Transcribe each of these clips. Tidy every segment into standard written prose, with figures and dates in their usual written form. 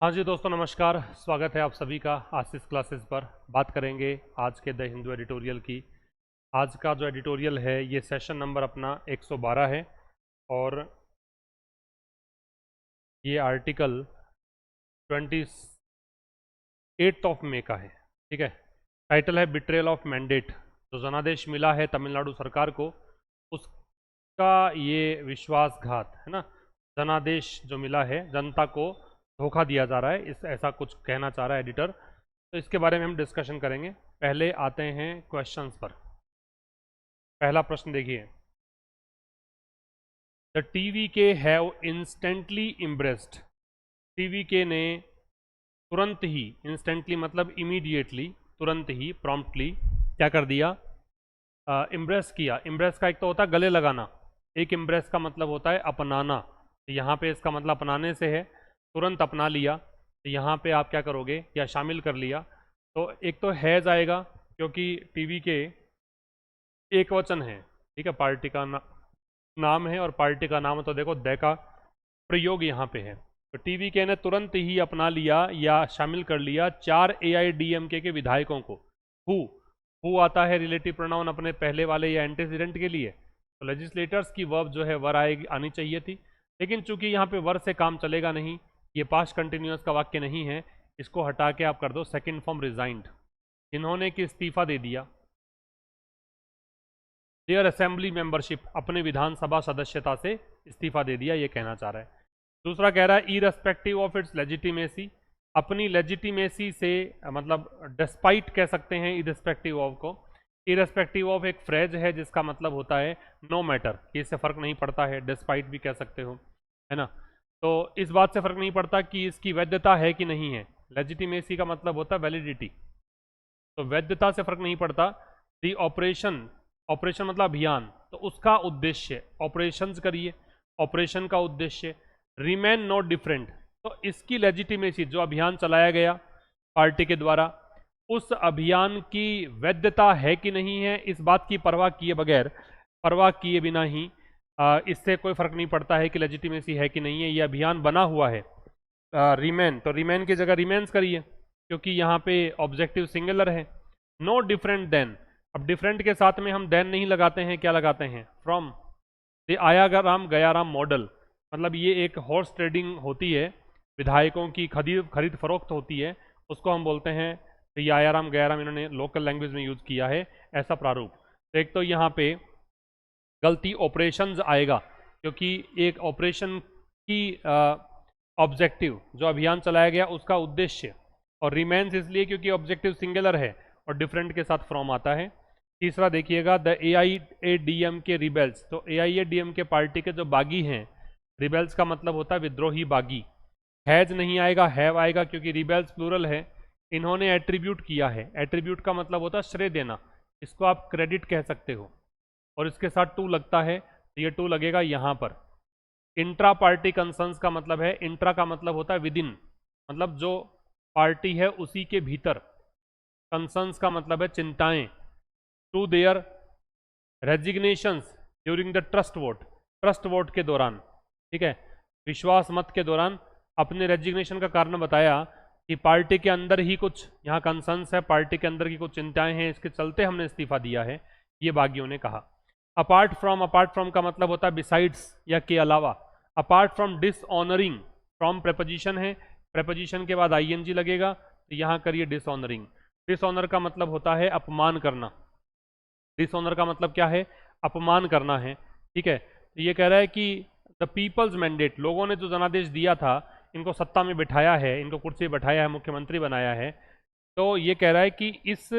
हाँ जी दोस्तों, नमस्कार। स्वागत है आप सभी का आशीष क्लासेस पर। बात करेंगे आज के द हिंदू एडिटोरियल की। आज का जो एडिटोरियल है ये सेशन नंबर अपना 112 है और ये आर्टिकल 28 ऑफ मे का है। ठीक है, टाइटल है बिट्रेयल ऑफ मैंडेट। जो जनादेश मिला है तमिलनाडु सरकार को, उसका ये विश्वासघात है ना। जनादेश जो मिला है, जनता को धोखा दिया जा रहा है, इस ऐसा कुछ कहना चाह रहा है एडिटर। तो इसके बारे में हम डिस्कशन करेंगे। पहले आते हैं क्वेश्चंस पर। पहला प्रश्न देखिए, the TVK have instantly इम्ब्रेस्ड। TVK ने तुरंत ही, इंस्टेंटली मतलब इमीडिएटली, तुरंत ही, प्रॉम्प्टली क्या कर दिया, इम्ब्रेस किया। इम्ब्रेस का एक तो होता है गले लगाना, एक इम्ब्रेस का मतलब होता है अपनाना। तो यहाँ पे इसका मतलब अपनाने से है, तुरंत अपना लिया। तो यहाँ पे आप क्या करोगे, या शामिल कर लिया। तो एक तो हैज आएगा क्योंकि टीवी के एक वचन है। ठीक है, पार्टी का नाम है और पार्टी का नाम, तो देखो द का प्रयोग यहाँ पे है। तो टीवी के ने तुरंत ही अपना लिया या शामिल कर लिया 4 AIDMK के विधायकों को। हु आता है रिलेटिव प्रोनाउन अपने पहले वाले या एंटीसीडेंट के लिए। तो लेजिस्लेटर्स की वर्ब जो है वर आनी चाहिए थी, लेकिन चूंकि यहाँ पे वर से काम चलेगा नहीं, ये पास्ट कंटिन्यूअस का वाक्य नहीं है, इसको हटा के आप कर दो सेकंड फॉर्म रिजाइंड। इन्होंने कि इस्तीफा दे दिया। देयर असेंबली मेंबरशिप, अपने विधानसभा सदस्यता से इस्तीफा दे दिया, ये कहना चाह रहा है। दूसरा कह रहा है इररेस्पेक्टिव ऑफ इट्स लेजिटिमेसी, अपनी लेजिटिमेसी से, मतलब डिस्पाइट कह सकते हैं इररेस्पेक्टिव ऑफ को। इररेस्पेक्टिव ऑफ एक फ्रेज है जिसका मतलब होता है नो मैटर, कि इससे फर्क नहीं पड़ता है, डिस्पाइट भी कह सकते हो, है ना। तो इस बात से फर्क नहीं पड़ता कि इसकी वैधता है कि नहीं है। लेजिटिमेसी का मतलब होता है वैलिडिटी, तो वैधता से फर्क नहीं पड़ता। दी ऑपरेशन, ऑपरेशन मतलब अभियान, तो उसका उद्देश्य, ऑपरेशंस करिए, ऑपरेशन का उद्देश्य रिमेन नॉट डिफरेंट। तो इसकी लेजिटिमेसी, जो अभियान चलाया गया पार्टी के द्वारा, उस अभियान की वैधता है कि नहीं है, इस बात की परवाह किए बगैर, परवाह किए बिना ही, इससे कोई फर्क नहीं पड़ता है कि लेजिटिमेसी है कि नहीं है, ये अभियान बना हुआ है। रिमेन, तो रिमेन की जगह रिमेन्स करिए क्योंकि यहाँ पे ऑब्जेक्टिव सिंगुलर है। नो डिफरेंट देन, अब डिफरेंट के साथ में हम देन नहीं लगाते हैं, क्या लगाते हैं, from. The Ayaram Gayaram model, मतलब ये एक हॉर्स ट्रेडिंग होती है, विधायकों की खरीद फरोख्त होती है, उसको हम बोलते हैं। तो ये आयाराम गयाराम इन्होंने लोकल लैंग्वेज में यूज किया है ऐसा प्रारूप। तो एक तो यहाँ पे गलती ऑपरेशंस आएगा क्योंकि एक ऑपरेशन की ऑब्जेक्टिव, जो अभियान चलाया गया उसका उद्देश्य, और रिमेन्स इसलिए क्योंकि ऑब्जेक्टिव सिंगुलर है और डिफरेंट के साथ फ्रॉम आता है। तीसरा देखिएगा द AIADMK रिबेल्स, तो AIADMK पार्टी के जो बागी हैं, रिबेल्स का मतलब होता है विद्रोही बागी। हैज नहीं आएगा, हैव आएगा क्योंकि रिबेल्स प्लूरल है। इन्होंने एट्रीब्यूट किया है, एट्रीब्यूट का मतलब होता है श्रेय देना, इसको आप क्रेडिट कह सकते हो, और इसके साथ टू लगता है, तो ये टू लगेगा यहाँ पर। इंट्रा पार्टी कंसर्न्स का मतलब है, इंट्रा का मतलब होता है विद इन, मतलब जो पार्टी है उसी के भीतर। कंसर्न्स का मतलब है चिंताएं। To their resignations during the trust vote, trust vote के दौरान, ठीक है, विश्वास मत के दौरान अपने रेजिग्नेशन का कारण बताया कि पार्टी के अंदर ही कुछ यहाँ कंसर्न्स है, पार्टी के अंदर की कुछ चिंताएं हैं, इसके चलते हमने इस्तीफा दिया है, ये बागियों ने कहा। अपार्ट फ्रॉम का मतलब होता है बिसाइड्स या के अलावा। अपार्ट फ्रॉम डिसऑनरिंग, फ्रॉम प्रेपोजिशन है, प्रेपोजिशन के बाद ING लगेगा, तो यहाँ करिए डिसऑनरिंग। डिसऑनर का मतलब होता है अपमान करना, डिसऑनर का मतलब क्या है, अपमान करना है। ठीक है, तो ये कह रहा है कि द पीपल्स मैंडेट, लोगों ने जो जनादेश दिया था, इनको सत्ता में बिठाया है, इनको कुर्सी पे बिठाया है, मुख्यमंत्री बनाया है, तो ये कह रहा है कि इस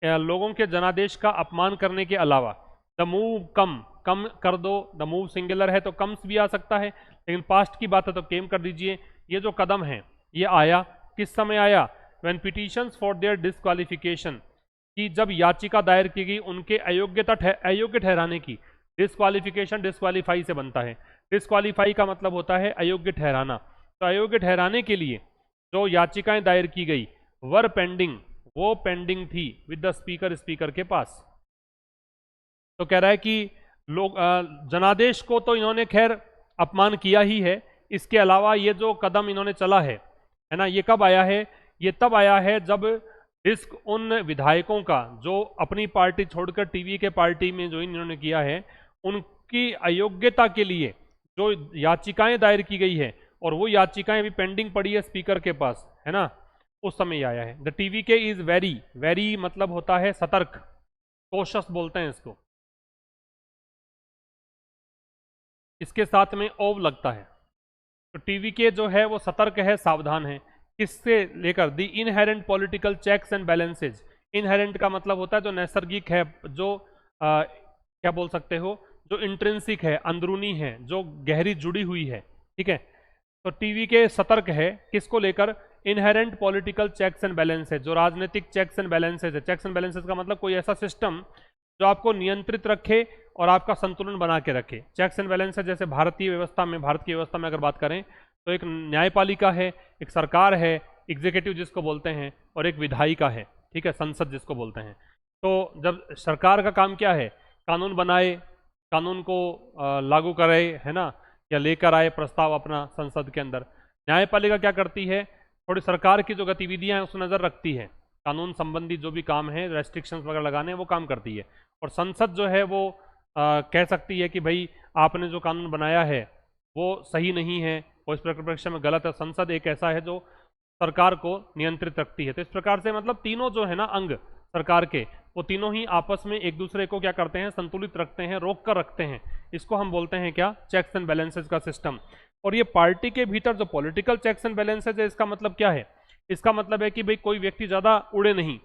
लोगों के जनादेश का अपमान करने के अलावा, द मूव कम, कम कर दो, द मूव सिंगुलर है तो कम्स भी आ सकता है, लेकिन पास्ट की बात है तो केम कर दीजिए। ये जो कदम है ये आया किस समय आया, when petitions for their disqualification, कि जब याचिका दायर की गई उनके अयोग्य ठहराने की। डिस्क्वालिफिकेशन डिस्क्वालीफाई से बनता है, डिस्क्वालीफाई का मतलब होता है अयोग्य ठहराना। तो अयोग्य ठहराने के लिए जो याचिकाएं दायर की गई वर पेंडिंग, वो पेंडिंग थी विद द स्पीकर, स्पीकर के पास। तो कह रहा है कि लोग जनादेश को तो इन्होंने खैर अपमान किया ही है, इसके अलावा ये जो कदम इन्होंने चला है है ना। ये कब आया है? ये तब आया है जब डिस्क उन विधायकों का जो अपनी पार्टी छोड़कर टीवी के पार्टी में जो इन्होंने किया है, उनकी अयोग्यता के लिए जो याचिकाएं दायर की गई है, और वो याचिकाएं अभी पेंडिंग पड़ी है स्पीकर के पास, है ना, उस समय आया है। The TV K is very, very मतलब होता है सतर्क, कोशस बोलते हैं इसको, इसके साथ में ओव लगता है। तो टीवी के जो है वो सतर्क है, सावधान है। किससे लेकर? The inherent political checks and balances. Inherent का मतलब होता है जो नैसर्गिक है, जो क्या बोल सकते हो, जो इंट्रिंसिक है, अंदरूनी है, जो गहरी जुड़ी हुई है, ठीक है। तो टीवी के सतर्क है किसको लेकर? Inherent political checks and balances, जो राजनीतिक चेक्स एंड बैलेंसेज है। चेक्स एंड बैलेंसेज का मतलब कोई ऐसा सिस्टम जो आपको नियंत्रित रखे और आपका संतुलन बना के रखे। चेक्स एंड बैलेंसेज जैसे भारतीय व्यवस्था में, भारत की व्यवस्था में अगर बात करें तो एक न्यायपालिका है, एक सरकार है, एग्जीक्यूटिव जिसको बोलते हैं, और एक विधायिका है, ठीक है, संसद जिसको बोलते हैं। तो जब सरकार का काम क्या है? कानून बनाए, कानून को लागू करे, है ना, या लेकर आए प्रस्ताव अपना संसद के अंदर। न्यायपालिका क्या करती है? थोड़ी सरकार की जो गतिविधियां हैं उस नज़र रखती है, कानून संबंधी जो भी काम है, रेस्ट्रिक्शंस वगैरह लगाने वो काम करती है। और संसद जो है वो कह सकती है कि भाई आपने जो कानून बनाया है वो सही नहीं है, वो इस परिप्रेक्ष्य में गलत है। संसद एक ऐसा है जो सरकार को नियंत्रित रखती है। तो इस प्रकार से मतलब तीनों जो है ना अंग सरकार के, वो तीनों ही आपस में एक दूसरे को क्या करते हैं? संतुलित रखते हैं, रोक कर रखते हैं। इसको हम बोलते हैं क्या? चेक्स एंड बैलेंसेज का सिस्टम। और ये पार्टी के भीतर जो पॉलिटिकल चेक्स एंड बैलेंसेज है, इसका मतलब क्या है? इसका मतलब है कि भाई कोई व्यक्ति ज़्यादा उड़े नहीं,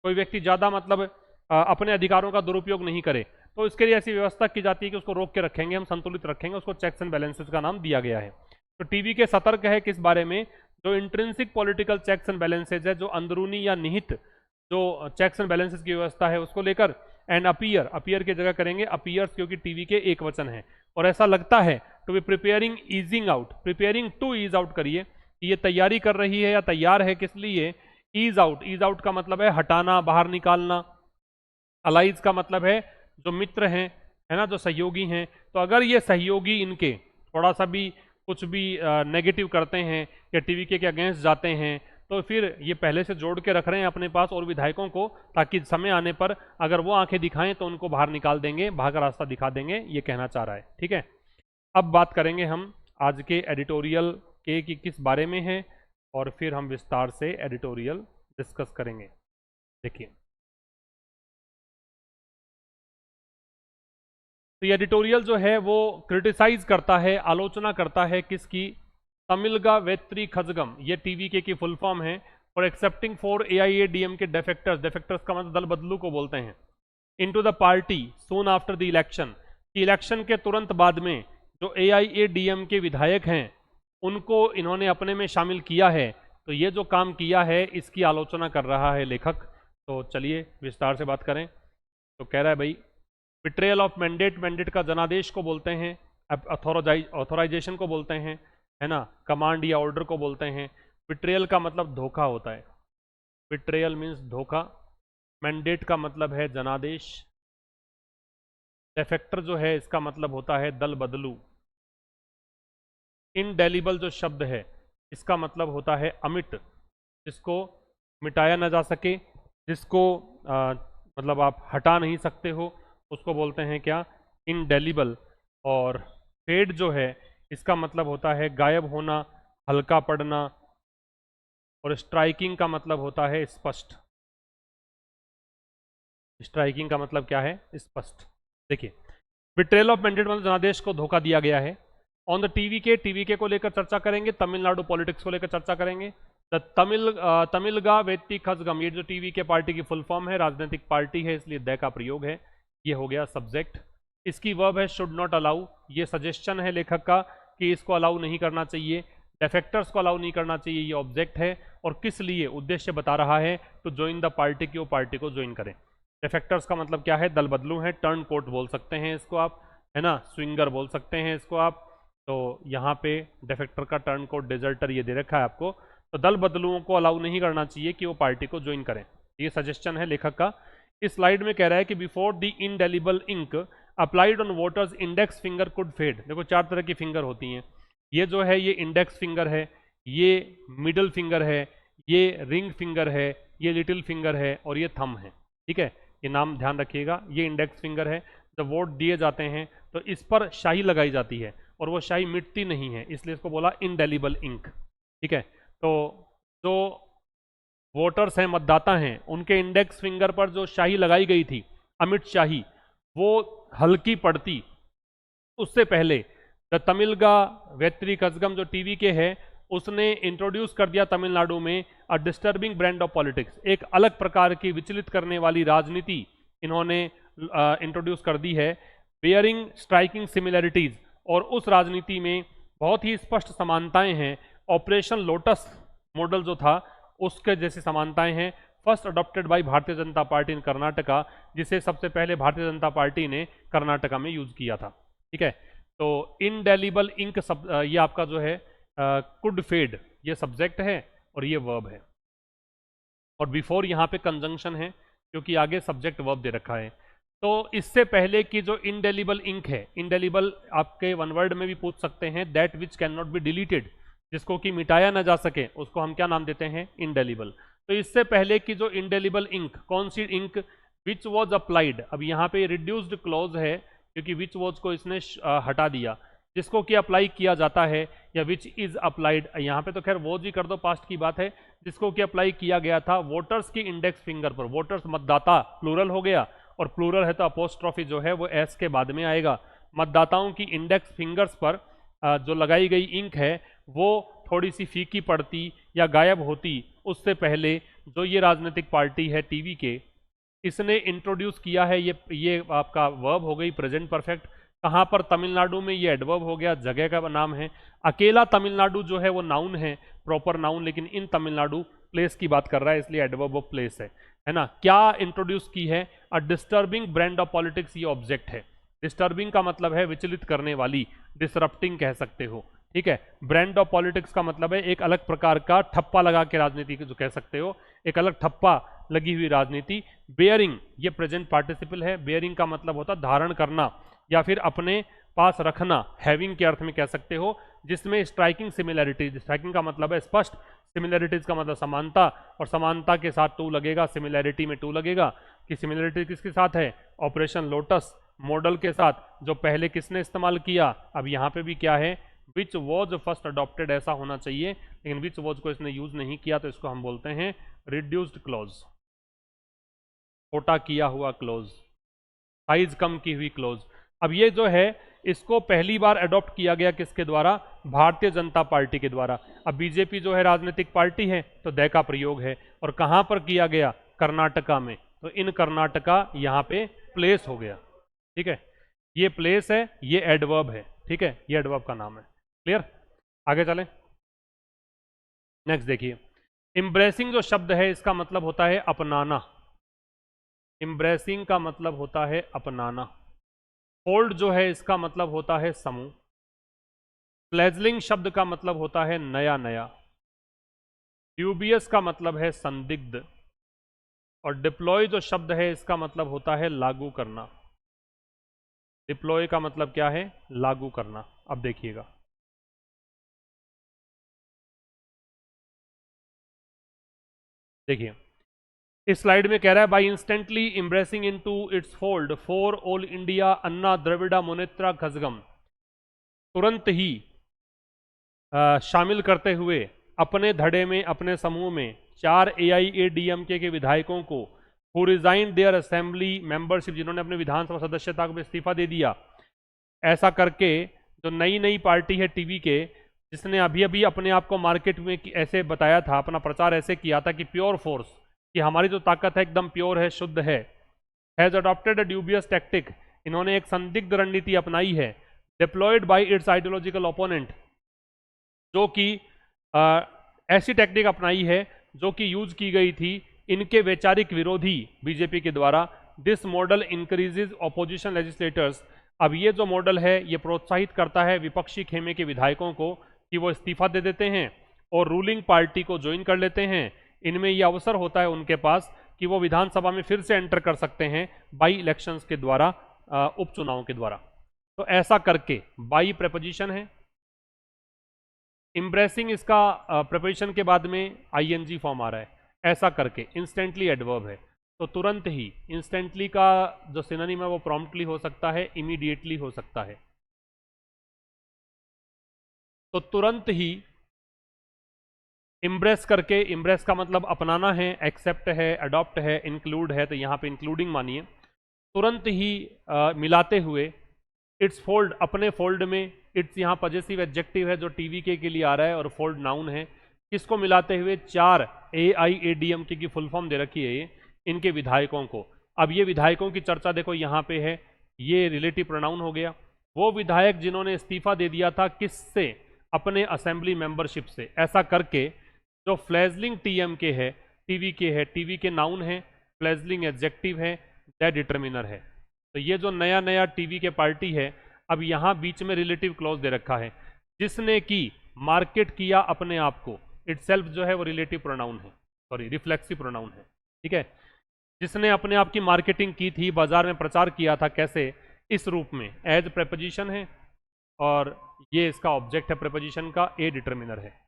कोई व्यक्ति ज़्यादा मतलब अपने अधिकारों का दुरुपयोग नहीं करे। तो इसके लिए ऐसी व्यवस्था की जाती है कि उसको रोक के रखेंगे, हम संतुलित रखेंगे, उसको चेक्स एंड बैलेंसेज का नाम दिया गया है। तो टीवी के सतर्क है किस बारे में? जो intrinsic political checks and balances है, जो अंदरूनी या निहित जो चेक्स एंड बैलेंसेज की व्यवस्था है उसको लेकर। एंड अपीयर, अपीयर की जगह करेंगे अपीयर्स, क्योंकि टीवी के एक वचन है। और ऐसा लगता है to be preparing easing out, preparing to ease out करिए, ये तैयारी कर रही है या तैयार है किस लिए? Ease out. ईज आउट का मतलब है हटाना, बाहर निकालना। अलाइज का मतलब है जो मित्र हैं, है ना, जो सहयोगी हैं। तो अगर ये सहयोगी इनके थोड़ा सा भी कुछ भी नेगेटिव करते हैं या टीवी के अगेंस्ट जाते हैं, तो फिर ये पहले से जोड़ के रख रहे हैं अपने पास और विधायकों को, ताकि समय आने पर अगर वो आंखें दिखाएं तो उनको बाहर निकाल देंगे, बाहर का रास्ता दिखा देंगे, ये कहना चाह रहा है, ठीक है। अब बात करेंगे हम आज के एडिटोरियल के कि किस बारे में है, और फिर हम विस्तार से एडिटोरियल डिस्कस करेंगे। देखिए, तो ये एडिटोरियल जो है वो क्रिटिसाइज करता है, आलोचना करता है किसकी? तमिलगा वेत्री खजगम, ये टीवीके की फुल फॉर्म है, और एक्सेप्टिंग फॉर AIADM के डेफेक्टर्स, डेफेक्टर्स का मतलब दल बदलू को बोलते हैं, into the party soon after the election, कि इलेक्शन के तुरंत बाद में जो AIADM के विधायक हैं उनको इन्होंने अपने में शामिल किया है। तो ये जो काम किया है इसकी आलोचना कर रहा है लेखक। तो चलिए विस्तार से बात करें। तो कह रहा है भाई, बिट्रेयल ऑफ मैंडेट, मैंडेट का जनादेश को बोलते हैं, ऑथोराइजेशन को बोलते हैं, है ना, कमांड या ऑर्डर को बोलते हैं। बिट्रेयल का मतलब धोखा होता है, बिट्रेयल मीन्स धोखा। मैंडेट का मतलब है जनादेश। डेफेक्टर जो है इसका मतलब होता है दल बदलू। इनडेलिबल जो शब्द है इसका मतलब होता है अमिट, जिसको मिटाया ना जा सके, जिसको मतलब आप हटा नहीं सकते हो, उसको बोलते हैं क्या? इनडेलिबल। और फेड जो है इसका मतलब होता है गायब होना, हल्का पड़ना। और स्ट्राइकिंग का मतलब होता है स्पष्ट। स्ट्राइकिंग का मतलब क्या है? स्पष्ट। देखिए, बिट्रेयल ऑफ मैंडेट मतलब जनादेश को धोखा दिया गया है। ऑन द टीवीके को लेकर चर्चा करेंगे, तमिलनाडु पॉलिटिक्स को लेकर चर्चा करेंगे। द तमिलगा वेत्ती खजगम, ये जो टीवीके पार्टी की फुल फॉर्म है, राजनीतिक पार्टी है, इसलिए द का प्रयोग है। ये हो गया सब्जेक्ट। इसकी वर्ब है शुड नॉट अलाउ, ये सजेशन है लेखक का कि इसको अलाउ नहीं करना चाहिए। डेफेक्टर्स को अलाउ नहीं करना चाहिए, ये ऑब्जेक्ट है। और किस लिए? उद्देश्य बता रहा है, टू ज्वाइन द पार्टी, की वो पार्टी को ज्वाइन करें। डेफेक्टर्स का मतलब क्या है? दल बदलू है, टर्न कोट बोल सकते हैं इसको आप, है ना, स्विंगर बोल सकते हैं इसको आप। तो यहाँ पे डेफेक्टर का टर्न कोट डिजर्टर ये दे रखा है आपको। तो दल बदलुओं को अलाउ नहीं करना चाहिए कि वो पार्टी को ज्वाइन करें, ये सजेशन है लेखक का। इस स्लाइड में कह रहा है कि before the indelible ink applied on voters index finger could fade. देखो 4 तरह की फिंगर होती हैं, ये जो है ये इंडेक्स फिंगर है, ये मिडल फिंगर है, ये रिंग फिंगर है, ये लिटिल फिंगर है और ये थंब है। ठीक है, ये नाम ध्यान रखिएगा। ये इंडेक्स फिंगर है। जब वोट दिए जाते हैं तो इस पर शाही लगाई जाती है और वो शाही मिटती नहीं है, इसलिए इसको बोला इंडेलिबल इंक। ठीक है, तो जो वोटर्स हैं, मतदाता हैं, उनके इंडेक्स फिंगर पर जो शाही लगाई गई थी, अमिट शाही, वो हल्की पड़ती। उससे पहले द तमिलगा वेत्री कजगम जो टीवी के है, उसने इंट्रोड्यूस कर दिया तमिलनाडु में अ डिस्टर्बिंग ब्रांड ऑफ पॉलिटिक्स, एक अलग प्रकार की विचलित करने वाली राजनीति इन्होंने इंट्रोड्यूस कर दी है, बेयरिंग स्ट्राइकिंग सिमिलरिटीज, और उस राजनीति में बहुत ही स्पष्ट समानताएं हैं। ऑपरेशन लोटस मॉडल जो था उसके जैसी समानताएं हैं। First adopted by Bharatiya Janata party इन कर्नाटका, जिसे सबसे पहले भारतीय जनता पार्टी ने कर्नाटका में यूज किया था। ठीक है, तो इनडेलिबल इंक ये आपका जो है कुड फेड, ये सब्जेक्ट है और ये वर्ब है, और बिफोर यहाँ पे कंजंक्शन है क्योंकि आगे सब्जेक्ट वर्ब दे रखा है। तो इससे पहले की जो इनडेलिबल इंक है, इनडेलिबल आपके वन वर्ड में भी पूछ सकते हैं, that which can not be deleted, जिसको कि मिटाया ना जा सके, उसको हम क्या नाम देते हैं, इनडेलिबल। तो इससे पहले की जो इनडेलिबल इंक, कौन सी इंक, विच वॉज अप्लाइड, अब यहाँ पे रिड्यूस्ड क्लॉज है क्योंकि विच वॉज को इसने हटा दिया, जिसको कि अप्लाई किया जाता है, या विच इज अप्लाइड, यहाँ पे तो खैर वॉज ही कर दो, पास्ट की बात है, जिसको कि अप्लाई किया गया था वोटर्स की इंडेक्स फिंगर पर। वोटर्स मतदाता प्लूरल हो गया, और प्लूरल है तो अपोस्ट्रोफी जो है वो एस के बाद में आएगा। मतदाताओं की इंडेक्स फिंगर्स पर जो लगाई गई इंक है वो थोड़ी सी फीकी पड़ती या गायब होती उससे पहले जो ये राजनीतिक पार्टी है टीवी के, इसने इंट्रोड्यूस किया है, ये आपका वर्ब हो गई प्रेजेंट परफेक्ट। कहाँ पर, तमिलनाडु में, ये एडवर्ब हो गया, जगह का नाम है। अकेला तमिलनाडु जो है वो नाउन है, प्रॉपर नाउन, लेकिन इन तमिलनाडु प्लेस की बात कर रहा है, इसलिए एडवर्ब ऑफ प्लेस है ना। क्या इंट्रोड्यूस की है, अ डिस्टर्बिंग ब्रांड ऑफ पॉलिटिक्स, ये ऑब्जेक्ट है। डिस्टर्बिंग का मतलब है विचलित करने वाली, डिसरप्टिंग कह सकते हो। ठीक है, ब्रांड ऑफ पॉलिटिक्स का मतलब है एक अलग प्रकार का ठप्पा लगा के राजनीति जो कह सकते हो, एक अलग ठप्पा लगी हुई राजनीति। बेयरिंग, ये प्रेजेंट पार्टिसिपल है। बेयरिंग का मतलब होता धारण करना या फिर अपने पास रखना, हैविंग के अर्थ में कह सकते हो, जिसमें स्ट्राइकिंग सिमिलैरिटीज, स्ट्राइकिंग का मतलब है स्पष्ट, सिमिलैरिटीज का मतलब समानता, और समानता के साथ टू लगेगा, सिमिलैरिटी में टू लगेगा। कि सिमिलैरिटी किसके साथ है, ऑपरेशन लोटस मॉडल के साथ, जो पहले किसने इस्तेमाल किया। अब यहाँ पे भी क्या है, विच वॉज फर्स्ट अडॉप्टेड, ऐसा होना चाहिए, लेकिन विच वॉज को इसने यूज नहीं किया, तो इसको हम बोलते हैं रिड्यूस्ड क्लॉज, छोटा किया हुआ क्लॉज, साइज कम की हुई क्लॉज। अब ये जो है इसको पहली बार अडॉप्ट किया गया किसके द्वारा, भारतीय जनता पार्टी के द्वारा। अब बीजेपी जो है राजनीतिक पार्टी है तो दै का प्रयोग है, और कहां पर किया गया, कर्नाटका में, तो इन कर्नाटका यहां पे प्लेस हो गया। ठीक है, ये प्लेस है, ये एडवर्ब है। ठीक है, ये एडवर्ब का नाम है। क्लियर, आगे चलें। नेक्स्ट देखिए, एम्ब्रेसिंग जो शब्द है इसका मतलब होता है अपनाना। एम्ब्रेसिंग का मतलब होता है अपनाना। फोल्ड जो है इसका मतलब होता है समूह। फ्लैजलिंग शब्द का मतलब होता है नया नया। ड्यूबियस का मतलब है संदिग्ध, और डिप्लॉय जो शब्द है इसका मतलब होता है लागू करना। डिप्लॉय का मतलब क्या है, लागू करना। अब देखिएगा, देखिए इस स्लाइड में कह रहा है, by instantly embracing into its fold for all India Anna Dravida Munnetra Kazhagam, तुरंत ही शामिल करते हुए अपने धड़े में, अपने समूह में 4 AIADMK के विधायकों को, who resign their assembly membership, जिन्होंने अपने विधानसभा सदस्यता को इस्तीफा दे दिया। ऐसा करके जो नई नई पार्टी है टीवी के, जिसने अभी अभी अपने आप को मार्केट में ऐसे बताया था, अपना प्रचार ऐसे किया था कि प्योर फोर्स, कि हमारी जो ताकत है एकदम प्योर है, शुद्ध है, has adopted a dubious tactic, इन्होंने एक संदिग्ध रणनीति अपनाई है, deployed by its ideological opponent, जो कि ऐसी टेक्निक अपनाई है जो कि यूज की गई थी इनके वैचारिक विरोधी बीजेपी के द्वारा। This model increases opposition legislators, अब ये जो मॉडल है ये प्रोत्साहित करता है विपक्षी खेमे के विधायकों को कि वो इस्तीफा दे देते हैं और रूलिंग पार्टी को ज्वाइन कर लेते हैं। इनमें यह अवसर होता है उनके पास कि वो विधानसभा में फिर से एंटर कर सकते हैं बाई इलेक्शंस के द्वारा, उपचुनाव के द्वारा। तो ऐसा करके बाई प्रेपोजिशन है, इम्प्रेसिंग इसका प्रिपरेशन के बाद में आईएनजी फॉर्म आ रहा है, ऐसा करके इंस्टेंटली एडवर्ब है। तो तुरंत ही, इंस्टेंटली का जो सिनोनिम है वो प्रॉम्प्टली हो सकता है, इमीडिएटली हो सकता है। तो तुरंत ही इम्ब्रेस करके, इम्ब्रेस का मतलब अपनाना है, एक्सेप्ट है, अडॉप्ट है, इंक्लूड है, तो यहाँ पे इंक्लूडिंग मानिए। तुरंत ही मिलाते हुए, इट्स फोल्ड, अपने फोल्ड में, इट्स यहाँ पजेसिव एडजेक्टिव है जो टीवी के लिए आ रहा है, और फोल्ड नाउन है। किसको मिलाते हुए? 4 AIADM की फुल फॉर्म दे रखी है ये, इनके विधायकों को। अब ये विधायकों की चर्चा देखो यहाँ पे है, ये रिलेटिव प्रोनाउन हो गया। वो विधायक जिन्होंने इस्तीफा दे दिया था, किससे? अपने असेंबली मेंबरशिप से। ऐसा करके जो फ्लेजलिंग TM के है, टीवी के है, टीवी के नाउन है, फ्लेजलिंग एडजेक्टिव है, दैट डिटर्मिनर है। तो ये जो नया नया टीवी के पार्टी है, अब यहाँ बीच में रिलेटिव क्लॉज दे रखा है, जिसने की मार्केट किया अपने आप को, इटसेल्फ जो है वो रिलेटिव प्रोनाउन है, सॉरी रिफ्लेक्सिव प्रोनाउन है, ठीक है। जिसने अपने आप की मार्केटिंग की थी, बाजार में प्रचार किया था, कैसे? इस रूप में, एज प्रेपोजिशन है, और ये इसका ऑब्जेक्ट है प्रेपोजिशन का, ए डिटर्मिनर है।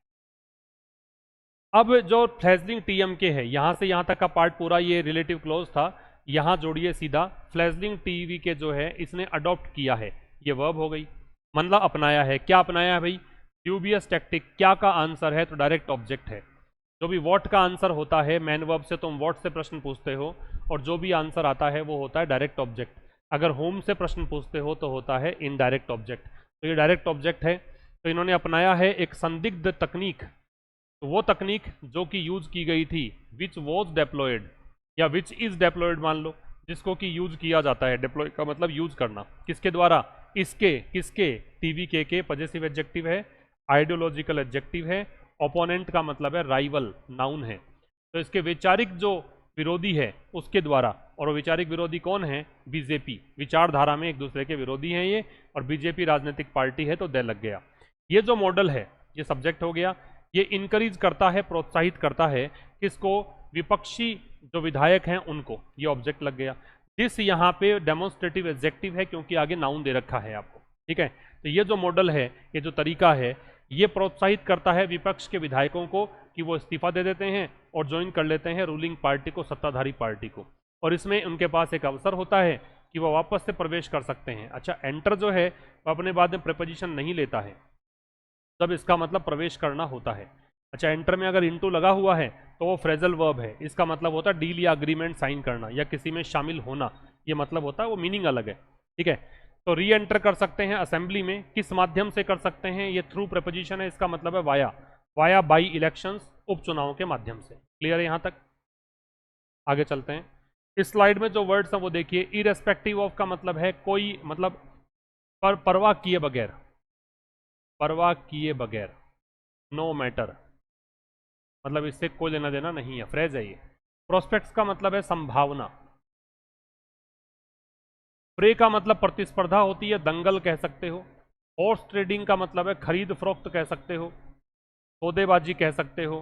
अब जो फ्लेजलिंग TM के है, यहां से यहां तक का पार्ट पूरा ये रिलेटिव क्लॉज था, यहां जोड़िए सीधा फ्लेजलिंग टीवी के जो है, इसने अडॉप्ट किया है, ये वर्ब हो गई, मतलब अपनाया है। क्या अपनाया है भाई? Dubious tactic. क्या का आंसर है? तो डायरेक्ट ऑब्जेक्ट है। जो भी व्हाट का आंसर होता है मैन वर्ब से, तुम व्हाट से प्रश्न पूछते हो, और जो भी आंसर आता है वो होता है डायरेक्ट ऑब्जेक्ट। अगर होम से प्रश्न पूछते हो तो होता है इनडायरेक्ट ऑब्जेक्ट। तो ये डायरेक्ट ऑब्जेक्ट है। तो इन्होंने अपनाया है एक संदिग्ध तकनीक, तो वो तकनीक जो कि यूज की गई थी, विच वॉज डेप्लॉयड, या विच इज डेप्लॉयड मान लो, जिसको कि यूज किया जाता है। डेप्लॉय का मतलब यूज करना, किसके द्वारा? इसके, किसके? टीवी के पजेसिव एडजेक्टिव है, आइडियोलॉजिकल एडजेक्टिव है, ओपोनेंट का मतलब है राइवल, नाउन है। तो इसके वैचारिक जो विरोधी है उसके द्वारा, और वैचारिक विरोधी कौन है? बीजेपी। विचारधारा में एक दूसरे के विरोधी हैं ये, और बीजेपी राजनीतिक पार्टी है, तो दे लग गया। ये जो मॉडल है, ये सब्जेक्ट हो गया। ये इनकरेज करता है, प्रोत्साहित करता है, किसको? विपक्षी जो विधायक हैं उनको, ये ऑब्जेक्ट लग गया। दिस यहाँ पे डेमोन्स्ट्रेटिव एडजेक्टिव है, क्योंकि आगे नाउन दे रखा है आपको, ठीक है। तो ये जो मॉडल है, ये जो तरीका है, ये प्रोत्साहित करता है विपक्ष के विधायकों को कि वो इस्तीफा दे देते हैं और ज्वाइन कर लेते हैं रूलिंग पार्टी को, सत्ताधारी पार्टी को। और इसमें उनके पास एक अवसर होता है कि वो वापस से प्रवेश कर सकते हैं। अच्छा, एंटर जो है वो अपने बाद में प्रीपोजिशन नहीं लेता है, तब इसका मतलब प्रवेश करना होता है। अच्छा, एंटर में अगर इनटू लगा हुआ है तो वो फ्रेजल वर्ब है, इसका मतलब होता है डील या अग्रीमेंट साइन करना, या किसी में शामिल होना, ये मतलब होता है, वो मीनिंग अलग है, ठीक है। तो री एंटर कर सकते हैं असेंबली में, किस माध्यम से कर सकते हैं? ये थ्रू प्रीपोजिशन है, इसका मतलब है वाया, वाया बाई इलेक्शंस, उपचुनाव के माध्यम से। क्लियर है यहाँ तक? आगे चलते हैं। इस स्लाइड में जो वर्ड्स हैं वो देखिए। इरेस्पेक्टिव ऑफ का मतलब है कोई, मतलब परवाह किए बगैर, परवाह किए बगैर, नो मैटर, मतलब इससे कोई लेना देना नहीं है, फ्रेज है ये। प्रोस्पेक्ट्स का मतलब है संभावना। प्रे का मतलब प्रतिस्पर्धा होती है, दंगल कह सकते हो। हॉर्स ट्रेडिंग का मतलब है खरीद फरोख्त कह सकते हो, सौदेबाजी कह सकते हो,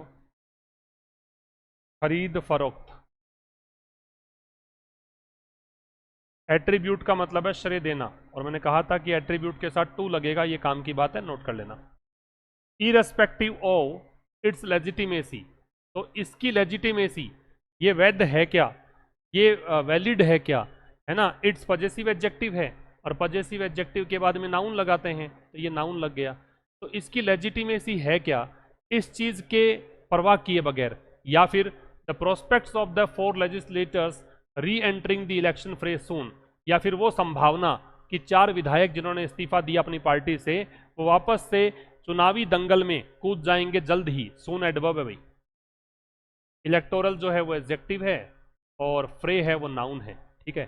खरीद फरोख्त। एट्रीब्यूट का मतलब है श्रेय देना, और मैंने कहा था कि एट्रीब्यूट के साथ टू लगेगा, ये काम की बात है, नोट कर लेना। इरेस्पेक्टिव ऑफ इट्स लेजिटिमेसी, तो इसकी लेजिटिमेसी, ये वैध है क्या, ये वैलिड है क्या, है ना। इट्स पजेसिव एडजेक्टिव है, और पजेसिव एडजेक्टिव के बाद में नाउन लगाते हैं, तो ये नाउन लग गया। तो इसकी लेजिटिमेसी है क्या, इस चीज के परवाह किए बगैर, या फिर the prospects of the 4 legislators री एंटरिंग द इलेक्शन फ्रेज सून, या फिर वो संभावना कि 4 विधायक जिन्होंने इस्तीफा दिया अपनी पार्टी से, वो वापस से चुनावी दंगल में कूद जाएंगे जल्द ही। सून एडवर्ब है भाई, इलेक्टोरल जो है वो एडजेक्टिव है, और फ्रे है वो नाउन है, ठीक है।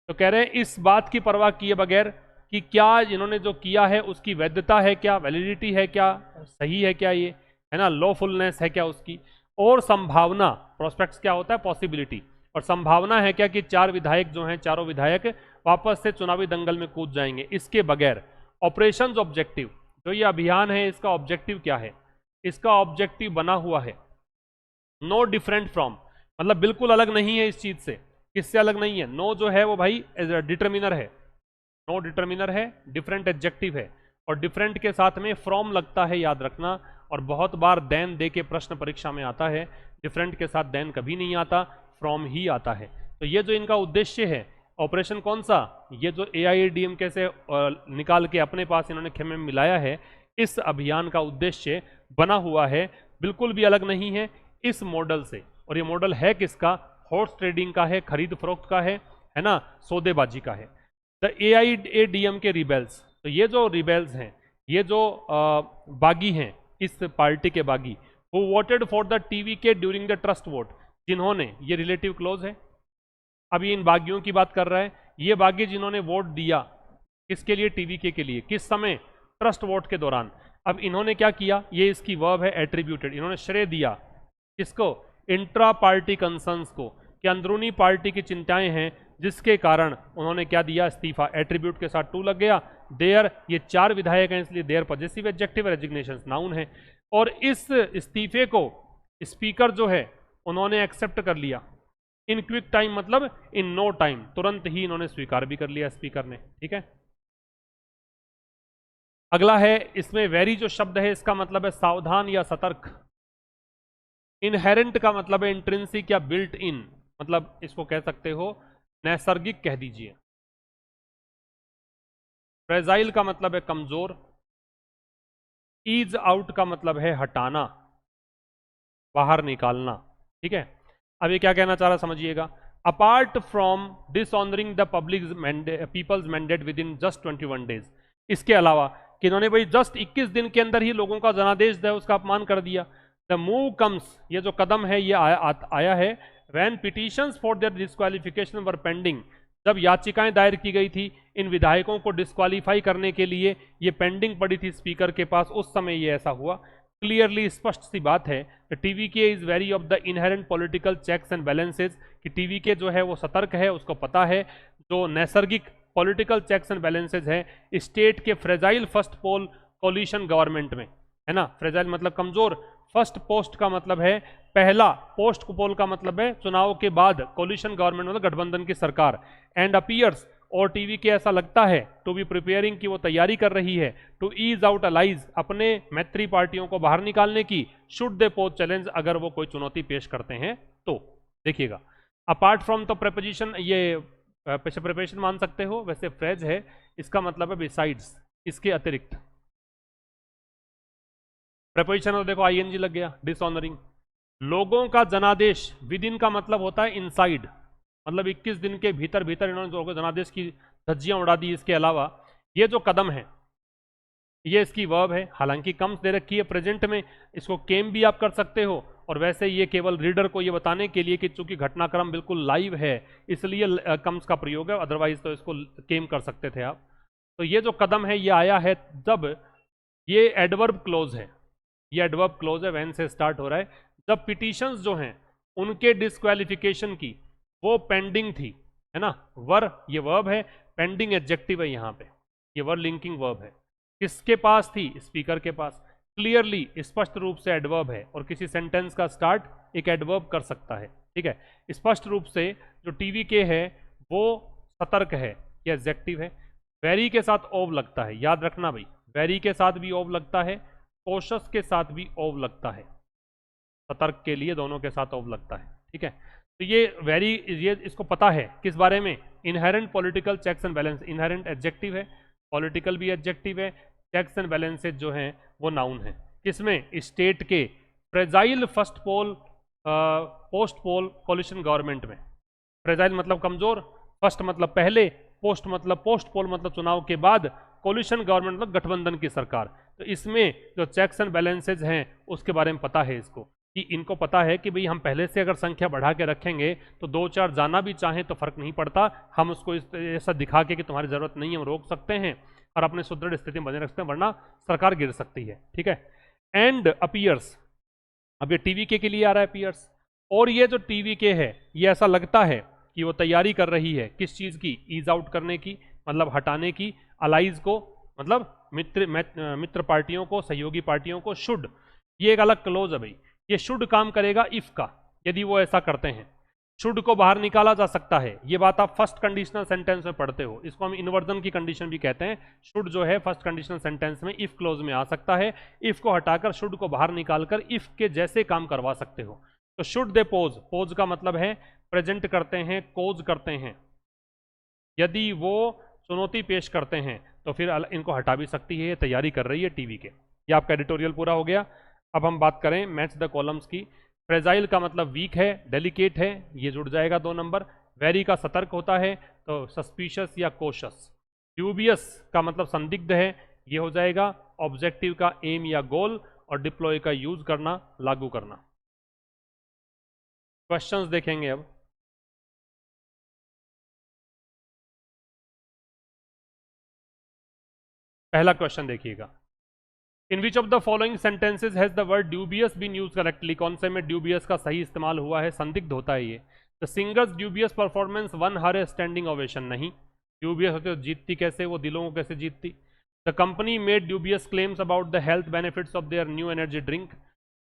तो कह रहे हैं इस बात की परवाह किए बगैर कि क्या इन्होंने जो किया है उसकी वैधता है क्या, वैलिडिटी है क्या, सही है क्या, ये है ना, लॉफुलनेस है क्या उसकी, और संभावना, प्रोस्पेक्ट्स क्या होता है? पॉसिबिलिटी, और संभावना है क्या कि 4 विधायक जो हैं, चारों विधायक वापस से चुनावी दंगल में कूद जाएंगे, इसके बगैर। ऑपरेशंस ऑब्जेक्टिव, जो ये अभियान है इसका ऑब्जेक्टिव क्या है? इसका ऑब्जेक्टिव बना हुआ है नो डिफरेंट फ्रॉम, मतलब बिल्कुल अलग नहीं है इस चीज से। किससे अलग नहीं है? नो जो है वो भाई डिटर्मिनर है, नो डिटर्मिनर है, डिफरेंट एडजेक्टिव है, और डिफरेंट के साथ में फ्रॉम लगता है, याद रखना। और बहुत बार देन दे के प्रश्न परीक्षा में आता है, डिफरेंट के साथ देन कभी नहीं आता, फ्रॉम ही आता है। तो ये जो इनका उद्देश्य है, ऑपरेशन कौन सा, ये जो AIADMK से निकाल के अपने पास इन्होंने खेमे में मिलाया है, इस अभियान का उद्देश्य बना हुआ है, बिल्कुल भी अलग नहीं है इस मॉडल से। और ये मॉडल है किसका, हॉर्स ट्रेडिंग का है, खरीद फरोख्त का है ना, सौदेबाजी का है। द AIADMK रिबेल्स, तो ये जो रिबेल्स हैं, ये जो बागी हैं, इस पार्टी के बागी, वो voted for the TVK during the trust vote, जिन्होंने, ये रिलेटिव क्लोज है, अभी इन बागियों की बात कर रहा है, ये बागी जिन्होंने वोट दिया किसके लिए, TVK के लिए, किस समय, ट्रस्ट वोट के दौरान। अब इन्होंने क्या किया, ये इसकी वर्ब है एट्रीब्यूटेड, इन्होंने श्रेय दिया किसको, इंट्रा पार्टी कंसर्न्स को, कि अंदरूनी पार्टी की चिंताएं हैं, जिसके कारण उन्होंने क्या दिया, इस्तीफा। एट्रीब्यूट के साथ टू लग गया, देयर, ये 4 विधायक हैं इसलिए their positive adjective, resignation noun है। और इस इस्तीफे को स्पीकर जो है उन्होंने एक्सेप्ट कर लिया, इन क्विक टाइम मतलब इन नो टाइम, तुरंत ही इन्होंने स्वीकार भी कर लिया स्पीकर ने, ठीक है। अगला है, इसमें वेरी जो शब्द है इसका मतलब है सावधान या सतर्क। इनहेरेंट का मतलब है इंट्रिंसिक या बिल्ट इन, मतलब इसको कह सकते हो नैसर्गिक कह दीजिए। फ्रेजाइल का मतलब है कमजोर। ईज आउट का मतलब है हटाना, बाहर निकालना, ठीक है। अब ये क्या कहना चाह रहा समझिएगा, apart from dishonouring the people's mandate within just 21 days, इसके अलावा कि इन्होंने भाई जस्ट 21 दिन के अंदर ही लोगों का जनादेश है उसका अपमान कर दिया। द मूव कम्स, ये जो कदम है ये आया है when petitions for their disqualification were pending, जब याचिकाएं दायर की गई थी इन विधायकों को डिस्क्वालीफाई करने के लिए, ये पेंडिंग पड़ी थी स्पीकर के पास, उस समय ये ऐसा हुआ। क्लियरली स्पष्ट सी बात है, TVK is wary of the inherent political checks and balances, कि TVK जो है वो सतर्क है, उसको पता है जो नैसर्गिक पॉलिटिकल चेक्स एंड बैलेंसेज है स्टेट के फ्रेजाइल फर्स्ट पोल कोलिशन गवर्नमेंट में, है ना। फ्रेजाइल मतलब कमजोर, फर्स्ट पोस्ट का मतलब है पहला, पोस्ट पोल का मतलब है चुनाव के बाद, कोलिशन गवर्नमेंट मतलब गठबंधन की सरकार। एंड अपीयर्स, और TVK ऐसा लगता है, टू बी प्रिपेयरिंग की वो तैयारी कर रही है, टू ईज आउट अलाइज, अपने मैत्री पार्टियों को बाहर निकालने की, शुड दे पोज चैलेंज, अगर वो कोई चुनौती पेश करते हैं तो। देखिएगा, अपार्ट फ्रॉम तो प्रेपोजिशन, ये प्रिपरेशन मान सकते हो, वैसे फ्रेज है, इसका मतलब है बिसाइड्स, इसके अतिरिक्त। प्रेपोजिशन तो देखो ING लग गया, डिसऑनरिंग। लोगों का जनादेश, विद इन का मतलब होता है इनसाइड, मतलब 21 दिन के भीतर भीतर इन्होंने लोगों को जनादेश की धज्जियां उड़ा दी। इसके अलावा ये जो कदम है ये इसकी वर्ब है, हालांकि कम्स दे रखी है प्रेजेंट में, इसको केम भी आप कर सकते हो, और वैसे ये केवल रीडर को ये बताने के लिए कि चूंकि घटनाक्रम बिल्कुल लाइव है इसलिए कम्स का प्रयोग है, अदरवाइज तो इसको केम कर सकते थे आप। तो ये जो कदम है ये आया है जब, ये एडवर्ब क्लोज है, ये एडवर्ब क्लोज है, वैन से स्टार्ट हो रहा है, जब पिटीशंस जो हैं उनके डिस्क्वालिफिकेशन की वो पेंडिंग थी, है ना। वर ये वर्ब है, पेंडिंग एडजेक्टिव है यहाँ पे, ये वर लिंकिंग वर्ब है, किसके पास थी, स्पीकर के पास। क्लियरली स्पष्ट रूप से एडवर्ब है, और किसी सेंटेंस का स्टार्ट एक एडवर्ब कर सकता है, ठीक है। स्पष्ट रूप से जो TVK है वो सतर्क है, ये एडजेक्टिव है। वेरी के साथ ओव लगता है, याद रखना भाई, वेरी के साथ भी ओव लगता है, कॉशस के साथ भी ओव लगता है, सतर्क के लिए दोनों के साथ ओव लगता है, ठीक है। तो ये वेरी, ये इसको पता है किस बारे में, inherent political checks and balance, inherent adjective है, पॉलिटिकल भी एडजेक्टिव है, चेक्स एंड बैलेंसेज जो हैं वो नाउन है। किसमें, स्टेट के fragile first poll post poll coalition government में। फ्रेजाइल मतलब कमजोर, फर्स्ट मतलब पहले, पोस्ट मतलब पोस्ट पोल मतलब चुनाव के बाद, कोलिशन गवर्नमेंट मतलब गठबंधन की सरकार। तो इसमें जो चेक्स एंड बैलेंसेज हैं उसके बारे में पता है इसको, कि इनको पता है कि भाई हम पहले से अगर संख्या बढ़ा के रखेंगे तो 2-4 जाना भी चाहें तो फर्क नहीं पड़ता, हम उसको ऐसा दिखा के कि तुम्हारी जरूरत नहीं है हम रोक सकते हैं और अपने सुदृढ़ स्थिति में बने रखते हैं, वरना सरकार गिर सकती है, ठीक है। एंड अपीयर्स, अब ये TVK के लिए आ रहा है अपीयर्स, और ये जो TVK है ये ऐसा लगता है कि वो तैयारी कर रही है किस चीज की, ईज आउट करने की, मतलब हटाने की, अलाइज को मतलब मित्र पार्टियों को, सहयोगी पार्टियों को, शुड, ये एक अलग क्लोज है भाई, ये शुड काम करेगा इफ का, यदि वो ऐसा करते हैं। शुड को बाहर निकाला जा सकता है, ये बात आप फर्स्ट कंडीशनल सेंटेंस में पढ़ते हो, इसको हम इन्वर्जन की कंडीशन भी कहते हैं। शुड जो है फर्स्ट कंडीशनल सेंटेंस में इफ क्लोज में आ सकता है, इफ को हटाकर शुड को बाहर निकालकर इफ के जैसे काम करवा सकते हो। तो शुड दे पोज, पोज का मतलब है प्रेजेंट करते हैं, कोज करते हैं, यदि वो चुनौती पेश करते हैं तो फिर इनको हटा भी सकती है, ये तैयारी कर रही है टीवी के। ये आपका एडिटोरियल पूरा हो गया। अब हम बात करें मैच द कॉलम्स की। फ्रेजाइल का मतलब वीक है, डेलिकेट है, ये जुड़ जाएगा 2 नंबर। वेरी का सतर्क होता है, तो सस्पिशियस या कोशस। ड्यूबियस का मतलब संदिग्ध है, ये हो जाएगा। ऑब्जेक्टिव का एम या गोल, और डिप्लॉय का यूज करना, लागू करना। क्वेश्चंस देखेंगे अब। पहला क्वेश्चन देखिएगा, in which of the following sentences has the word dubious been use correctly. कौन से में ड्यूबियस का सही इस्तेमाल हुआ है? संदिग्ध होता है ये। The singer's dubious performance won her a standing ovation, नहीं। ड्यूबियस होते तो जीतती कैसे, वो दिलों को कैसे जीतती। The company made dubious claims about the health benefits of their new energy drink.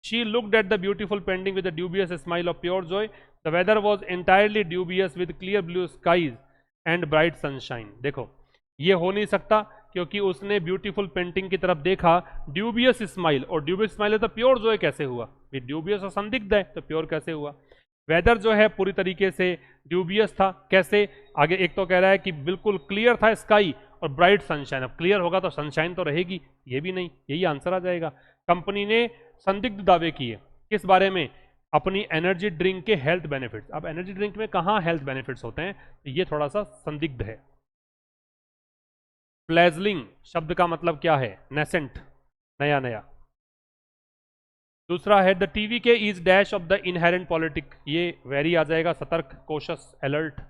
She looked at the beautiful painting with a dubious smile of pure joy. The weather was entirely dubious with clear blue skies and bright sunshine. देखो ये हो नहीं सकता, क्योंकि उसने beautiful painting की तरफ देखा, ड्यूबियस स्माइल, और ड्यूबियस स्माइल है तो प्योर जो है कैसे हुआ? ड्यूबियस और संदिग्ध है तो प्योर कैसे हुआ? वेदर जो है पूरी तरीके से ड्यूबियस था, कैसे? आगे एक तो कह रहा है कि बिल्कुल क्लियर था स्काई और ब्राइट सनशाइन। अब क्लियर होगा तो सनशाइन तो रहेगी, ये भी नहीं, यही आंसर आ जाएगा। कंपनी ने संदिग्ध दावे किए, किस बारे में? अपनी एनर्जी ड्रिंक के हेल्थ बेनिफिट्स। अब एनर्जी ड्रिंक में कहाँ हेल्थ बेनिफिट्स होते हैं, ये थोड़ा सा संदिग्ध है। फ्लैजलिंग शब्द का मतलब क्या है? नेसेंट, नया नया। दूसरा है the TV K is dash of the inherent politic, ये वेरी आ जाएगा, सतर्क, कोशस, अलर्ट।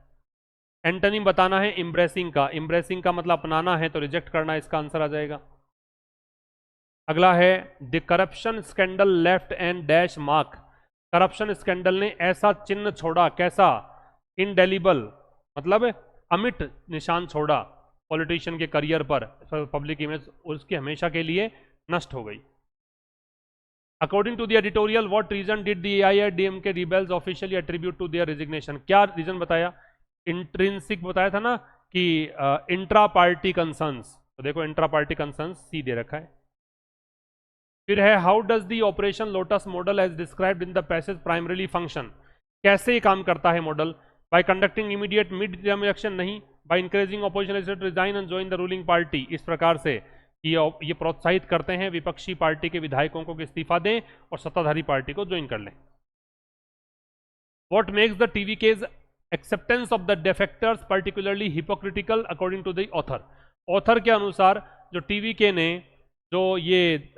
एंटोनिम बताना है इम्ब्रेसिंग का, इम्ब्रेसिंग का मतलब अपनाना है तो रिजेक्ट करना, इसका आंसर आ जाएगा। अगला है the corruption scandal left and dash mark, corruption scandal ने ऐसा चिन्ह छोड़ा, कैसा? इनडेलिबल, मतलब अमिट निशान छोड़ा पॉलिटिशियन के करियर पर, पब्लिक इमेज उसकी हमेशा के लिए नष्ट हो गई। According to the editorial what reason did the AIADMK rebels officially attribute to their resignation, क्या रीजन बताया? इंट्रिंसिक बताया था ना कि इंट्रा पार्टी कंसर्न्स, तो देखो इंट्रा पार्टी कंसर्न्स सी दे रखा है। फिर है how does the operation lotus model as described in the passage primarily function, कैसे ये काम करता है model? By conducting immediate mid term election, नहीं। By encouraging opposition to resign and join the ruling party, इस प्रकार से ये प्रोत्साहित करते हैं विपक्षी पार्टी के विधायकों को कि इस्तीफा दें और सत्ताधारी पार्टी को ज्वाइन कर लें। What makes the TV K's acceptance of the defectors particularly hypocritical according to the author, author के अनुसार जो टीवी के ने जो ये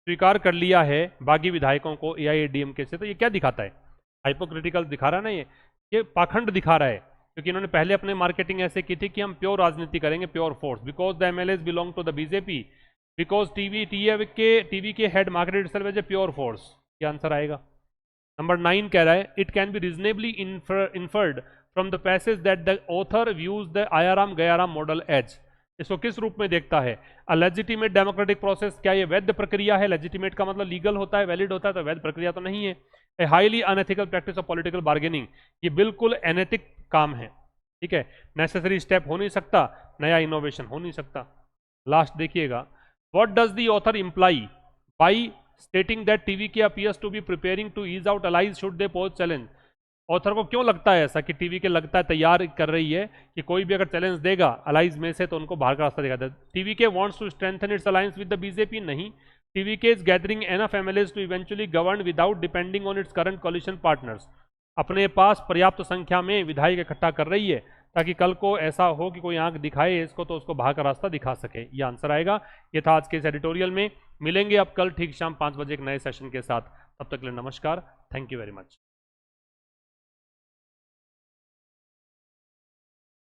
स्वीकार कर लिया है बागी विधायकों को एआईएडीएमके से, तो ये क्या दिखाता है? हाइपोक्रिटिकल दिखा रहा है ना, ये पाखंड दिखा रहा है, क्योंकि इन्होंने पहले अपने मार्केटिंग ऐसे की थी कि हम प्योर राजनीति करेंगे, pure force, because the MLAs belong to the BJP, because TVK had marketed itself as a pure force, ये आंसर आएगा। नंबर 9 कह रहा है it can be reasonably inferred from the passage that the author views the Ayaram Gayaram model as, इसको किस रूप में देखता है? अ लेजिटिमेट डेमोक्रेटिक प्रोसेस, क्या ये वैध प्रक्रिया है? लेजिटिमेट का मतलब लीगल होता है, वैलिड होता है, तो वैध प्रक्रिया तो नहीं है। A highly unethical practice of political bargaining, ये बिल्कुल अनैतिक काम है, ठीक है। नेसेसरी स्टेप हो नहीं सकता, नया इनोवेशन हो नहीं सकता। लास्ट देखिएगा, what does the author imply by stating that TVK appears to be preparing to ease out allies should they pose challenge, author को क्यों लगता है ऐसा कि टीवी के लगता है तैयार कर रही है कि कोई भी अगर चैलेंज देगा अलाइज में से तो उनको बाहर का रास्ता दिखाता है? TV K wants to strengthen its alliance with the BJP, नहीं। TV K is gathering enough MLAs to eventually govern without depending on its current coalition partners, अपने पास पर्याप्त संख्या में विधायक इकट्ठा कर रही है ताकि कल को ऐसा हो कि कोई आंख दिखाए इसको तो उसको बाहर का रास्ता दिखा सके, ये आंसर आएगा। ये था आज के इस एडिटोरियल में। मिलेंगे अब कल ठीक शाम 5 बजे एक नए सेशन के साथ, तब तक के लिए नमस्कार, थैंक यू वेरी मच।